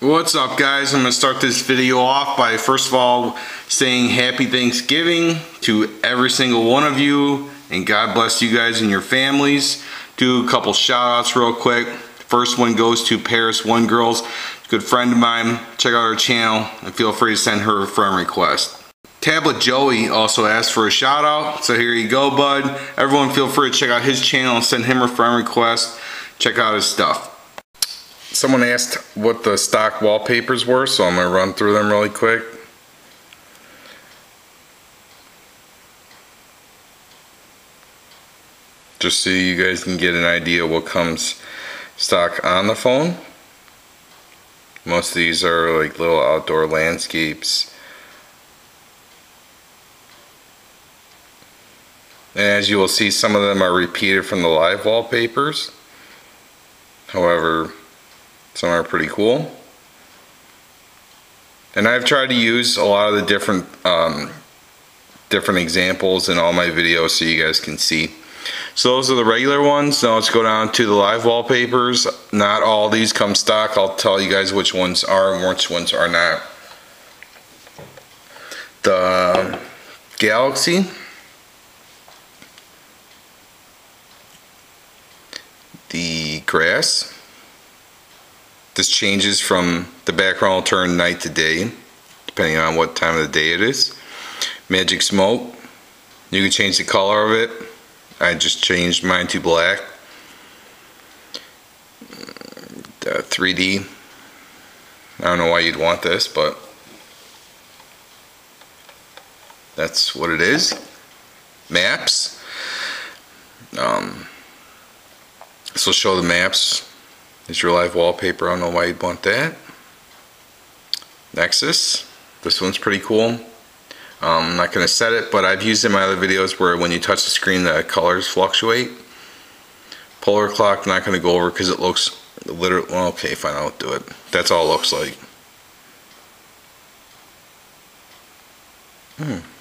What's up, guys? I'm going to start this video off by first of all saying happy Thanksgiving to every single one of you, and God bless you guys and your families. Do a couple shout outs real quick. First one goes to Paris One Girls, a good friend of mine. Check out her channel and feel free to send her a friend request. Tablet Joey also asked for a shout out, so here you go, bud. Everyone feel free to check out his channel and send him a friend request. Check out his stuff. Someone asked what the stock wallpapers were, so I'm going to run through them really quick. Just so you guys can get an idea what comes stock on the phone. Most of these are like little outdoor landscapes. And as you will see, some of them are repeated from the live wallpapers. However, some are pretty cool. And I've tried to use a lot of the different examples in all my videos so you guys can see. So those are the regular ones. Now let's go down to the live wallpapers. Not all these come stock. I'll tell you guys which ones are and which ones are not. The Galaxy, the grass. This changes from the background will turn night to day, depending on what time of the day it is. Magic smoke. You can change the color of it. I just changed mine to black. 3D. I don't know why you'd want this, but that's what it is. Maps. This will show the maps. It's your live wallpaper. I don't know why you'd want that. Nexus. This one's pretty cool. I'm not going to set it, but I've used it in my other videos where when you touch the screen the colors fluctuate. Polar clock, I'm not going to go over because it looks literally, well, okay, fine, I'll do it. That's all it looks like.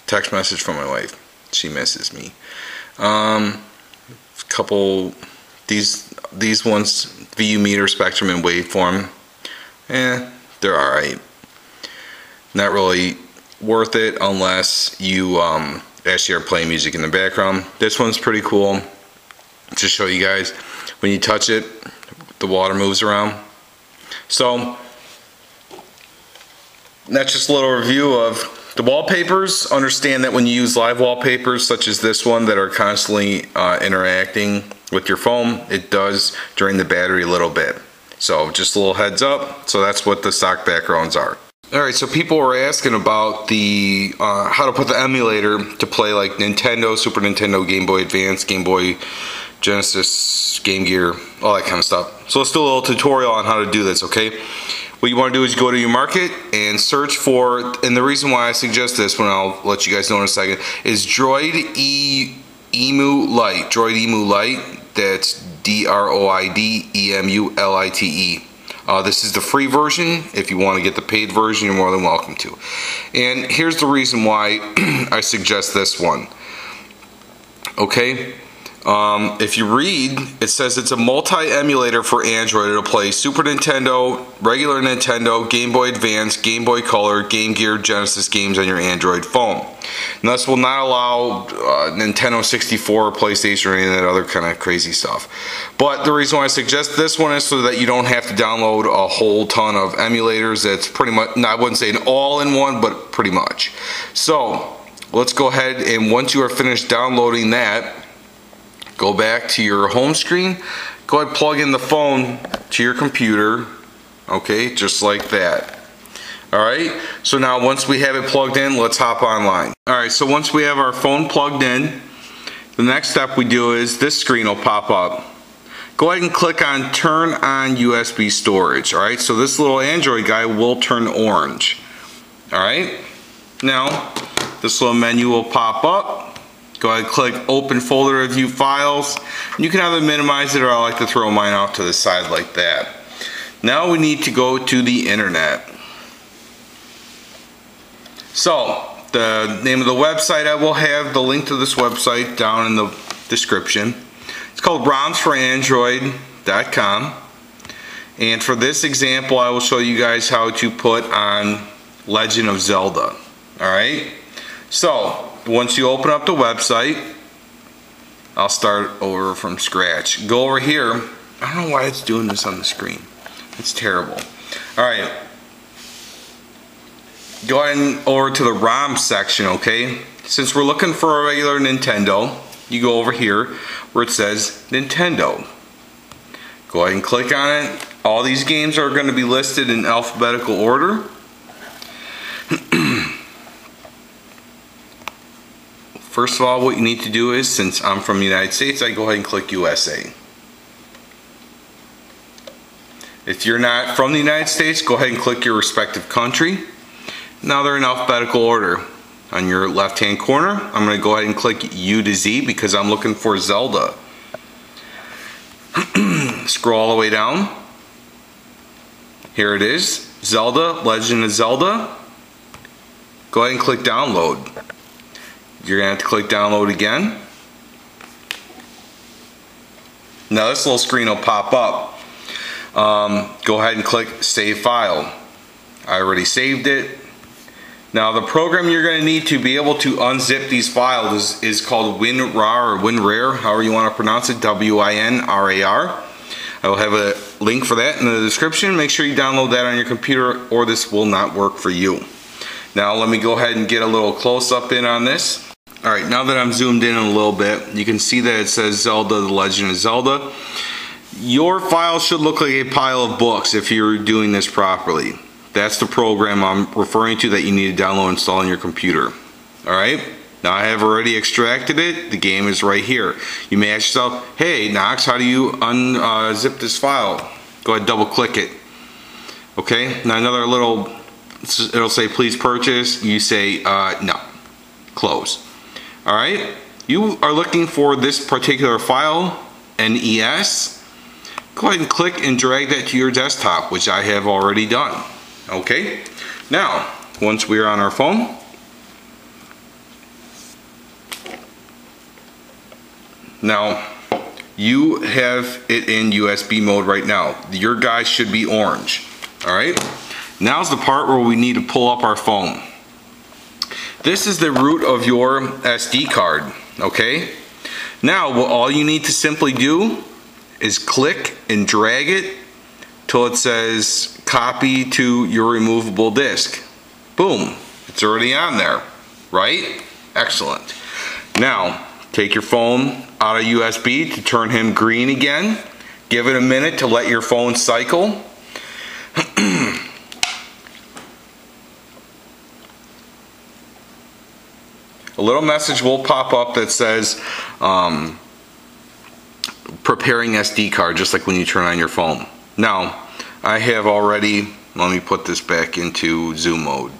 Text message from my wife. She misses me. Couple, these ones, VU meter, spectrum, and waveform. They're alright. Not really worth it unless you actually are playing music in the background. This one's pretty cool. To show you guys, when you touch it, the water moves around. So that's just a little review of the wallpapers. Understand that when you use live wallpapers such as this one that are constantly interacting with your phone, it does drain the battery a little bit. So just a little heads up. So that's what the stock backgrounds are. Alright, so people were asking about the how to put the emulator to play like Nintendo, Super Nintendo, Game Boy Advance, Game Boy Genesis, Game Gear, all that kind of stuff. So let's do a little tutorial on how to do this, okay? What you want to do is go to your market and search for, and the reason why I suggest this, when I'll let you guys know in a second, is Droid Emu Lite. Droid Emu Lite, that's DROIDEMULITE. This is the free version. If you want to get the paid version, you're more than welcome to. And here's the reason why I suggest this one. Okay? If you read, it says it's a multi-emulator for Android. It'll play Super Nintendo, regular Nintendo, Game Boy Advance, Game Boy Color, Game Gear, Genesis games on your Android phone. And this will not allow Nintendo 64 or PlayStation or any of that other kind of crazy stuff. But the reason why I suggest this one is so that you don't have to download a whole ton of emulators. That's pretty much, I wouldn't say an all-in-one, but pretty much. So let's go ahead, and once you are finished downloading that, go back to your home screen, go ahead and plug in the phone to your computer, okay, just like that. Alright, so now once we have it plugged in, let's hop online. Alright, so once we have our phone plugged in, the next step we do is this screen will pop up. Go ahead and click on turn on USB storage. Alright, so this little Android guy will turn orange. Alright, now this little menu will pop up. Go ahead and click open folder to view files. You can either minimize it, or I like to throw mine off to the side like that. Now we need to go to the internet. So the name of the website, I will have the link to this website down in the description. It's called romsforandroid.com. And for this example, I will show you guys how to put on Legend of Zelda. Alright, so once you open up the website, I'll start over from scratch. Go over here. I don't know why it's doing this on the screen. It's terrible. Alright, go ahead and over to the ROM section, okay? Since we're looking for a regular Nintendo, you go over here where it says Nintendo. Go ahead and click on it. All these games are going to be listed in alphabetical order. First of all, what you need to do is, since I'm from the United States, I go ahead and click USA. If you're not from the United States, go ahead and click your respective country. Now they're in alphabetical order. On your left hand corner, I'm going to go ahead and click U to Z because I'm looking for Zelda. Scroll all the way down. Here it is, Zelda, Legend of Zelda. Go ahead and click download. You're going to have to click download again. Now this little screen will pop up. Go ahead and click save file. I already saved it. Now the program you're going to need to be able to unzip these files is called WinRAR or WinRAR, however you want to pronounce it, WINRAR. I will have a link for that in the description. Make sure you download that on your computer or this will not work for you. Now let me go ahead and get a little close-up in on this. Alright, now that I'm zoomed in a little bit, you can see that it says Zelda, The Legend of Zelda. Your file should look like a pile of books if you're doing this properly. That's the program I'm referring to that you need to download and install on your computer. Alright, now I have already extracted it. The game is right here. You may ask yourself, hey Knox, how do you unzip this file? Go ahead and double click it. Okay, now another little, it'll say please purchase. You say no, close. Alright, you are looking for this particular file, NES. Go ahead and click and drag that to your desktop, which I have already done. Okay, now once we are on our phone, now you have it in USB mode right now. Your guys should be orange. Alright, now's the part where we need to pull up our phone. This is the root of your SD card. Okay, now what all you need to simply do is click and drag it till it says copy to your removable disk. Boom, it's already on there, right? Excellent. Now take your phone out of USB to turn him green again. Give it a minute to let your phone cycle. A little message will pop up that says preparing SD card, just like when you turn on your phone. Now I have already, let me put this back into zoom mode.